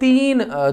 3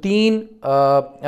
3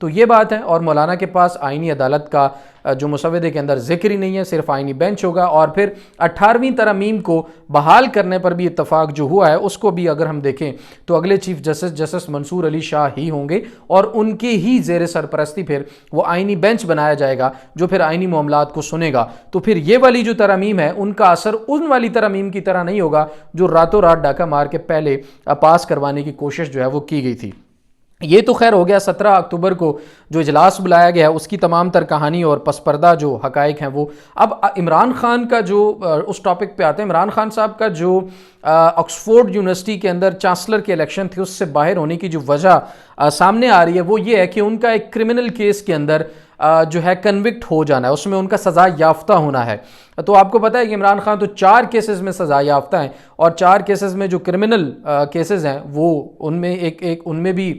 تو یہ بات ہے، اور مولانا کے پاس آئینی عدالت کا جو مسودے کے اندر ذکر ہی نہیں ہے، صرف آئینی بینچ ہوگا، اور پھر 18ویں ترامیم کو بحال کرنے پر بھی اتفاق جو ہوا ہے اس کو بھی اگر ہم دیکھیں تو اگلے چیف جسٹس منصور علی شاہ ہی ہوں گے، اور ان کے ہی زیر سرپرستی پھر وہ آئینی بینچ بنایا جائے گا جو پھر آئینی معاملات کو سنے گا۔ تو پھر یہ والی جو ترامیم ہے ان کا اثر ان والی ترامیم کی طرح نہیں ہوگا جو راتوں رات ڈاکہ مار کے پہلے پاس کروانے کی کوشش جو ہے وہ کی گئی تھی۔ یہ تو خیر ہو گیا 17 اکتوبر کو جو اجلاس بلایا گیا اس کی تمام تر کہانی اور پس پردہ جو حقائق ہیں وہ۔ اب عمران خان کا جو اس ٹاپک پہ آتے ہیں، عمران خان صاحب کا جو آکسفورڈ یونیورسٹی کے اندر چانسلر کے الیکشن تھے اس سے باہر ہونے کی جو وجہ سامنے آ رہی ہے وہ یہ ہے کہ ان کا ایک کرمنل کیس کے اندر جو ہے کنوکٹ ہو جانا ہے، اس میں ان کا سزا یافتہ ہونا ہے۔ تو آپ کو پتہ ہے کہ عمران خان تو 4 کیسز میں سزا یافتہ ہیں، اور 4 کیسز میں جو کرمنل کیسز ہیں وہ ان میں ان میں بھی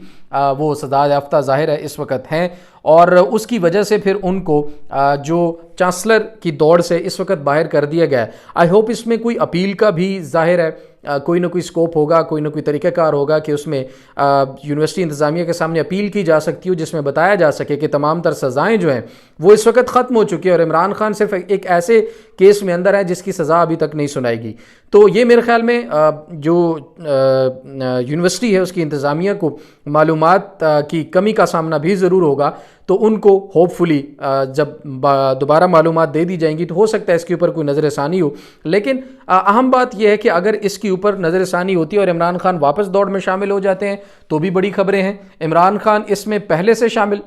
وہ سزا یافتہ ظاہر ہے اس وقت ہیں، اور اس کی وجہ سے پھر ان کو جو چانسلر کی دوڑ سے اس وقت باہر کر دیا گیا ہے۔ آئی ہوپ اس میں کوئی اپیل کا بھی ظاہر ہے، کوئی نہ کوئی سکوپ ہوگا، کوئی نہ کوئی طریقہ کار ہوگا کہ اس میں یونیورسٹی انتظامیہ کے سامنے اپیل کی جا سکتی ہو جس میں بتایا جا سکے کہ تمام تر سزائیں جو ہیں وہ اس وقت ختم ہو چکی ہیں، اور عمران خان صرف ایک ایسے کیس میں اندر ہے جس کی سزا ابھی تک نہیں سنائے گی۔ تو یہ میرے خیال میں جو یونیورسٹی ہے اس کی انتظامیہ کو معلومات کی کمی کا سامنا بھی ضرور ہوگا، تو ان کو ہوپ فلی جب دوبارہ معلومات دے دی جائیں گی تو ہو سکتا ہے اس کے اوپر کوئی نظر ثانی ہو، لیکن اہم بات یہ ہے کہ اگر اس کے اوپر نظر ثانی ہوتی ہے اور عمران خان واپس دوڑ میں شامل ہو جاتے ہیں تو بھی بڑی خبریں ہیں، عمران خان اس میں پہلے سے شامل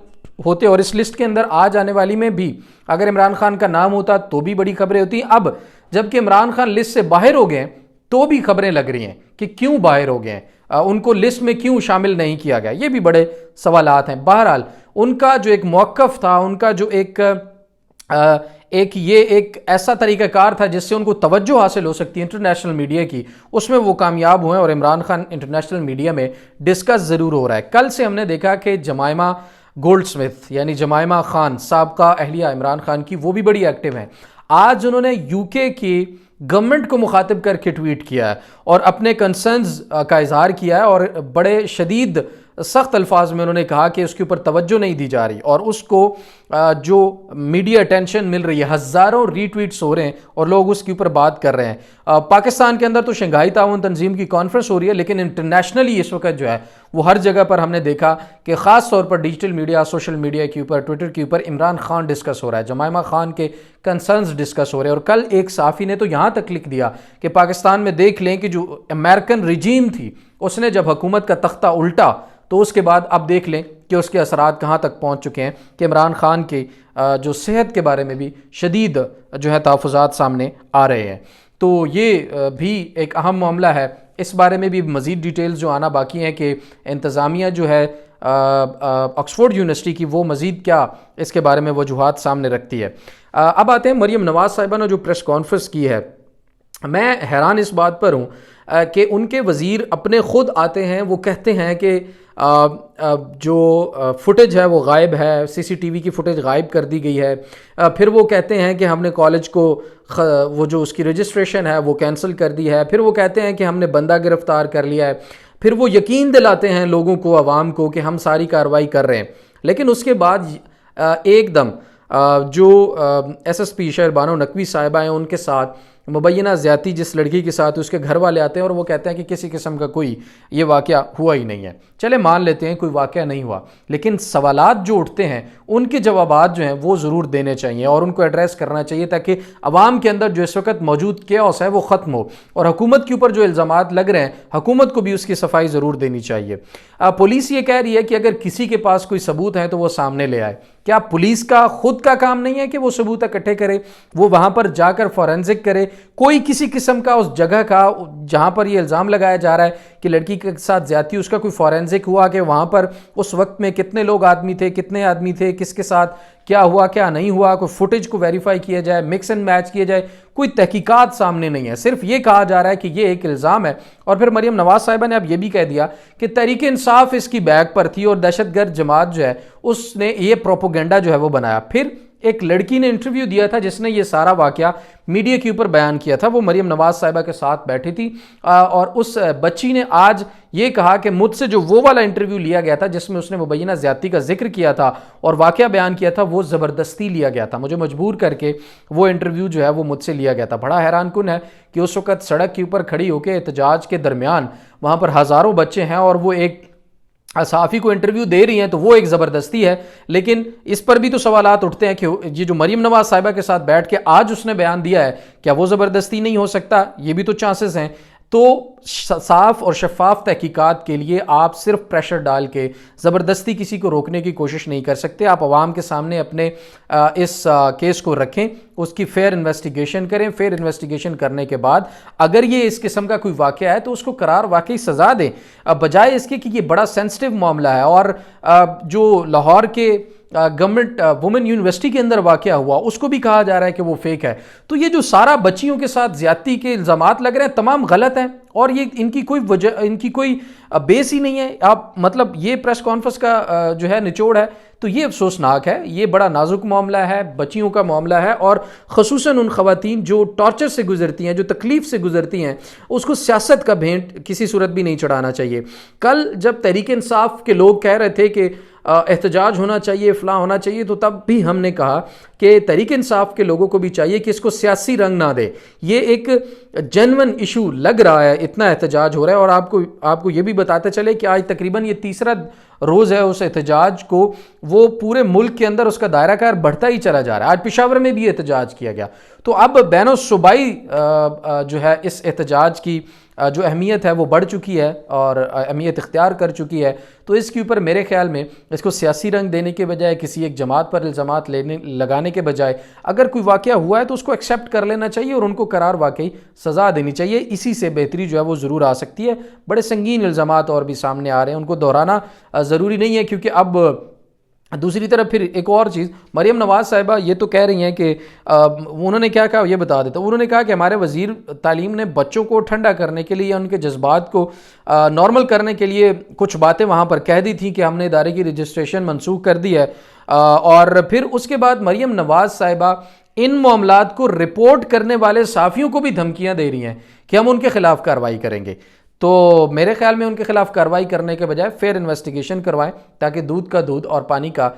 ہوتے اور اس لسٹ کے اندر آ جانے والی میں بھی اگر عمران خان کا نام ہوتا تو بھی بڑی خبریں ہوتی ہیں۔ اب جب کہ عمران خان لسٹ سے باہر ہو گئے ہیں تو بھی خبریں لگ رہی ہیں کہ کیوں باہر ہو گئے ہیں، ان کو لسٹ میں کیوں شامل نہیں کیا گیا، یہ بھی بڑے سوالات ہیں۔ بہرحال ان کا جو ایک موقف تھا، ان کا جو ایک ایسا طریقہ کار تھا جس سے ان کو توجہ حاصل ہو سکتی ہے انٹرنیشنل میڈیا کی، اس میں وہ کامیاب ہوئے، اور عمران خان انٹرنیشنل میڈیا میں ڈسکس ضرور ہو رہا ہے۔ کل سے ہم نے دیکھا کہ جمائمہ گولڈ سمتھ یعنی جمائمہ خان سابقہ اہلیہ عمران خان کی، وہ بھی بڑی ایکٹیو ہیں۔ آج انہوں نے یو کے کی گورنمنٹ کو مخاطب کر کے ٹویٹ کیا ہے اور اپنے کنسرنز کا اظہار کیا ہے، اور بڑے شدید سخت الفاظ میں انہوں نے کہا کہ اس کے اوپر توجہ نہیں دی جا رہی، اور اس کو جو میڈیا اٹینشن مل رہی ہے، ہزاروں ری ٹویٹس ہو رہے ہیں اور لوگ اس کے اوپر بات کر رہے ہیں۔ پاکستان کے اندر تو شنگھائی تعاون تنظیم کی کانفرنس ہو رہی ہے، لیکن انٹرنیشنلی اس وقت جو ہے وہ ہر جگہ پر ہم نے دیکھا کہ خاص طور پر ڈیجیٹل میڈیا، سوشل میڈیا کے اوپر، ٹویٹر کے اوپر عمران خان ڈسکس ہو رہا ہے، جمائمہ خان کے کنسرنز ڈسکس ہو رہے ہیں۔ اور کل ایک صحافی نے تو یہاں تک لکھ دیا کہ پاکستان میں دیکھ لیں کہ جو امریکن رجیم تھی اس نے جب حکومت کا تختہ الٹا تو اس کے بعد اب دیکھ لیں کہ اس کے اثرات کہاں تک پہنچ چکے ہیں، کہ عمران خان کے جو صحت کے بارے میں بھی شدید جو ہے تحفظات سامنے آ رہے ہیں۔ تو یہ بھی ایک اہم معاملہ ہے، اس بارے میں بھی مزید ڈیٹیلز جو آنا باقی ہیں کہ انتظامیہ جو ہے آکسفورڈ یونیورسٹی کی وہ مزید کیا اس کے بارے میں وجوہات سامنے رکھتی ہے۔ اب آتے ہیں مریم نواز صاحبہ نے جو پریس کانفرنس کی ہے، میں حیران اس بات پر ہوں کہ ان کے وزیر اپنے خود آتے ہیں، وہ کہتے ہیں کہ جو فوٹیج ہے وہ غائب ہے، سی سی ٹی وی کی فوٹیج غائب کر دی گئی ہے، پھر وہ کہتے ہیں کہ ہم نے کالج کو وہ جو اس کی رجسٹریشن ہے وہ کینسل کر دی ہے، پھر وہ کہتے ہیں کہ ہم نے بندہ گرفتار کر لیا ہے، پھر وہ یقین دلاتے ہیں لوگوں کو، عوام کو کہ ہم ساری کارروائی کر رہے ہیں، لیکن اس کے بعد ایک دم جو ایس ایس پی شہر بانو نقوی صاحبہ ہیں ان کے ساتھ مبینہ زیادتی جس لڑکی کے ساتھ اس کے گھر والے آتے ہیں اور وہ کہتے ہیں کہ کسی قسم کا کوئی یہ واقعہ ہوا ہی نہیں ہے۔ چلے مان لیتے ہیں کوئی واقعہ نہیں ہوا، لیکن سوالات جو اٹھتے ہیں ان کے جوابات جو ہیں وہ ضرور دینے چاہیے اور ان کو ایڈریس کرنا چاہیے تاکہ عوام کے اندر جو اس وقت موجود کیوس ہے وہ ختم ہو، اور حکومت کے اوپر جو الزامات لگ رہے ہیں حکومت کو بھی اس کی صفائی ضرور دینی چاہیے۔ پولیس یہ کہہ رہی ہے کہ اگر کسی کے پاس کوئی ثبوت ہے تو وہ سامنے لے آئے۔ کیا پولیس کا خود کا کام نہیں ہے کہ وہ ثبوت اکٹھے کرے، وہ وہاں پر جا کر فورینزک کرے؟ کوئی کسی قسم کا اس جگہ کا جہاں پر یہ الزام لگایا جا رہا ہے کہ لڑکی کے ساتھ زیادتی، اس کا کوئی فورینزک ہوا کہ وہاں پر اس وقت میں کتنے لوگ آدمی تھے، کتنے آدمی تھے، کس کے ساتھ کیا ہوا کیا نہیں ہوا، کوئی فوٹیج کو ویریفائی کیا جائے، مکس اینڈ میچ کیا جائے؟ کوئی تحقیقات سامنے نہیں ہے، صرف یہ کہا جا رہا ہے کہ یہ ایک الزام ہے۔ اور پھر مریم نواز صاحبہ نے اب یہ بھی کہہ دیا کہ تحریک انصاف اس کی بیک پر تھی اور دہشت گرد جماعت جو ہے اس نے یہ پروپیگنڈا جو ہے وہ بنایا۔ پھر ایک لڑکی نے انٹرویو دیا تھا جس نے یہ سارا واقعہ میڈیا کے اوپر بیان کیا تھا. وہ مریم نواز صاحبہ کے ساتھ بیٹھی تھی اور اس بچی نے آج یہ کہا کہ مجھ سے جو وہ والا انٹرویو لیا گیا تھا جس میں اس نے مبینہ زیادتی کا ذکر کیا تھا اور واقعہ بیان کیا تھا وہ زبردستی لیا گیا تھا, مجھے مجبور کر کے وہ انٹرویو جو ہے وہ مجھ سے لیا گیا تھا. بڑا حیران کن ہے کہ اس وقت سڑک کے اوپر کھڑی ہو کے احتجاج کے درمیان وہاں پر ہزاروں بچے ہیں اور وہ ایک صحافی کو انٹرویو دے رہی ہیں تو وہ ایک زبردستی ہے. لیکن اس پر بھی تو سوالات اٹھتے ہیں کہ یہ جو مریم نواز صاحبہ کے ساتھ بیٹھ کے آج اس نے بیان دیا ہے کیا وہ زبردستی نہیں ہو سکتا؟ یہ بھی تو چانسز ہیں. تو صاف اور شفاف تحقیقات کے لیے آپ صرف پریشر ڈال کے زبردستی کسی کو روکنے کی کوشش نہیں کر سکتے. آپ عوام کے سامنے اپنے اس کیس کو رکھیں, اس کی فیئر انویسٹیگیشن کریں. فیئر انویسٹیگیشن کرنے کے بعد اگر یہ اس قسم کا کوئی واقعہ ہے تو اس کو قرار واقعی سزا دیں, بجائے اس کے کہ یہ بڑا سینسٹیو معاملہ ہے. اور جو لاہور کے گورنمنٹ وومن یونیورسٹی کے اندر واقعہ ہوا اس کو بھی کہا جا رہا ہے کہ وہ فیک ہے. تو یہ جو سارا بچیوں کے ساتھ زیادتی کے الزامات لگ رہے ہیں تمام غلط ہیں اور یہ ان کی کوئی وجہ, ان کی کوئی بیس ہی نہیں ہے. آپ مطلب یہ پریس کانفرنس کا جو ہے نچوڑ ہے تو یہ افسوسناک ہے. یہ بڑا نازک معاملہ ہے, بچیوں کا معاملہ ہے اور خصوصاً ان خواتین جو ٹارچر سے گزرتی ہیں, جو تکلیف سے گزرتی ہیں, اس کو سیاست کا بھینٹ کسی صورت بھی نہیں چڑھانا چاہیے. کل جب تحریک انصاف کے لوگ کہہ رہے تھے کہ احتجاج ہونا چاہیے, فلاں ہونا چاہیے, تو تب بھی ہم نے کہا کہ تحریک انصاف کے لوگوں کو بھی چاہیے کہ اس کو سیاسی رنگ نہ دے. یہ ایک جینون ایشو لگ رہا ہے, اتنا احتجاج ہو رہا ہے. اور آپ کو یہ بھی بتاتے چلے کہ آج تقریباً یہ تیسرا روز ہے اس احتجاج کو, وہ پورے ملک کے اندر اس کا دائرہ کار بڑھتا ہی چلا جا رہا ہے. آج پشاور میں بھی احتجاج کیا گیا. تو اب بین الصوبائی جو ہے اس احتجاج کی جو اہمیت ہے وہ بڑھ چکی ہے اور اہمیت اختیار کر چکی ہے. تو اس کے اوپر میرے خیال میں اس کو سیاسی رنگ دینے کے بجائے, کسی ایک جماعت پر الزامات لگانے کے بجائے, اگر کوئی واقعہ ہوا ہے تو اس کو ایکسیپٹ کر لینا چاہیے اور ان کو قرار واقعی سزا دینی چاہیے. اسی سے بہتری جو ہے وہ ضرور آ سکتی ہے. بڑے سنگین الزامات اور بھی سامنے آ رہے ہیں, ان کو دہرانا ضروری نہیں ہے. کیونکہ اب دوسری طرف پھر ایک اور چیز, مریم نواز صاحبہ یہ تو کہہ رہی ہیں کہ انہوں نے کیا کہا یہ بتا دیتا. انہوں نے کہا کہ ہمارے وزیر تعلیم نے بچوں کو ٹھنڈا کرنے کے لیے یا ان کے جذبات کو نارمل کرنے کے لیے کچھ باتیں وہاں پر کہہ دی تھیں کہ ہم نے ادارے کی رجسٹریشن منسوخ کر دی ہے. اور پھر اس کے بعد مریم نواز صاحبہ ان معاملات کو رپورٹ کرنے والے صحافیوں کو بھی دھمکیاں دے رہی ہیں کہ ہم ان کے خلاف کارروائی کریں گے. تو میرے خیال میں ان کے خلاف کارروائی کرنے کے بجائے فیئر انویسٹیگیشن کروائیں تاکہ دودھ کا دودھ اور پانی کا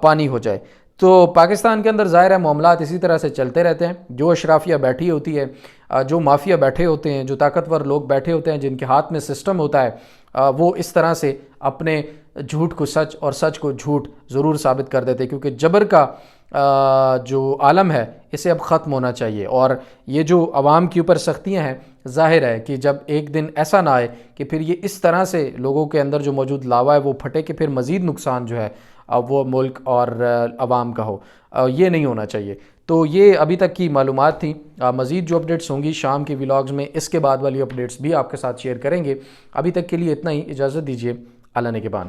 پانی ہو جائے. تو پاکستان کے اندر ظاہر ہے معاملات اسی طرح سے چلتے رہتے ہیں. جو اشرافیہ بیٹھی ہوتی ہے, جو مافیا بیٹھے ہوتے ہیں, جو طاقتور لوگ بیٹھے ہوتے ہیں, جن کے ہاتھ میں سسٹم ہوتا ہے, وہ اس طرح سے اپنے جھوٹ کو سچ اور سچ کو جھوٹ ضرور ثابت کر دیتے. کیونکہ جبر کا جو عالم ہے اسے اب ختم ہونا چاہیے. اور یہ جو عوام کے اوپر سختیاں ہیں, ظاہر ہے کہ جب ایک دن ایسا نہ آئے کہ پھر یہ اس طرح سے لوگوں کے اندر جو موجود لاوا ہے وہ پھٹے کہ پھر مزید نقصان جو ہے وہ ملک اور عوام کا ہو, یہ نہیں ہونا چاہیے. تو یہ ابھی تک کی معلومات تھیں. مزید جو اپڈیٹس ہوں گی شام کے ولاگز میں, اس کے بعد والی اپڈیٹس بھی آپ کے ساتھ شیئر کریں گے. ابھی تک کے لیے اتنا ہی, اجازت دیجیے. اللہ نگہبان.